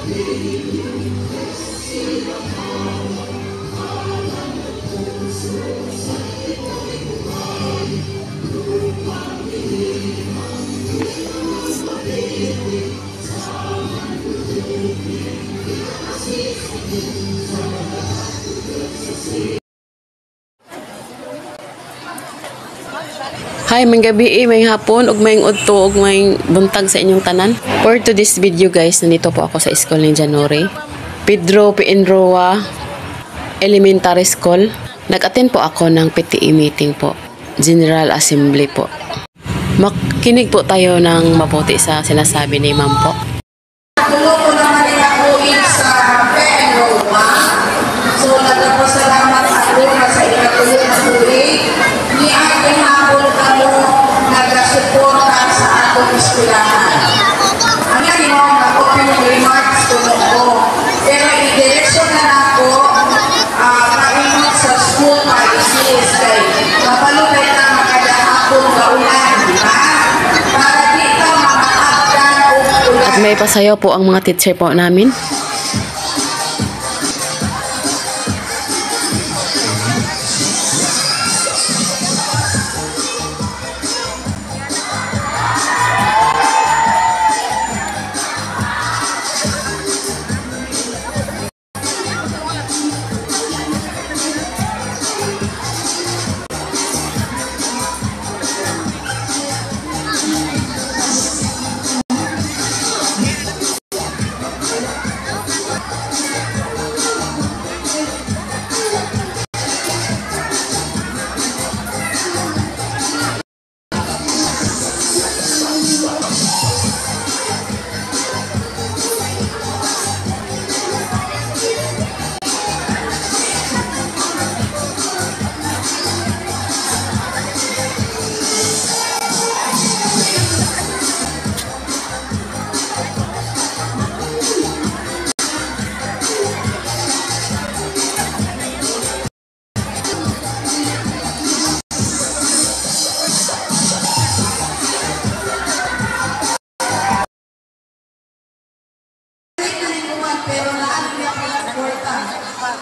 Hi, may gabi, may hapon, ug may udto, ug may buntag sa inyong tanan. For today's video guys, nandito po ako sa school ni January. Pedro P. Enroa Elementary School. Nag-attend po ako ng PTE meeting po. General Assembly po. Makinig po tayo ng mabuti sa sinasabi ni Ma'am po. Tulong ko naman nila po sa Enroa. So, nagpapasalamat ako na sa ikatulong na tuloy. Ni ating hapon kayo nag-suporta sa atong eskulahan. Ang lagi mo, nag-opening remarks tulong ko. Pero i-direction na ako kainot sa school policies kay mapalupay na makadahapon kaulan, di ba? Para dito makakapdan o ulan. At may pasayaw po ang mga teacher po namin.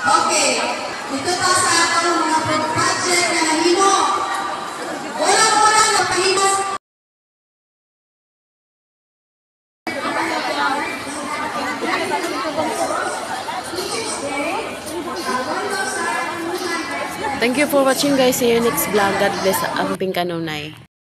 Okay, ito pa sa atong mga project na nahimo. Wala na pahimo. Thank you for watching guys. See you next vlog. God bless. Amping kanunay.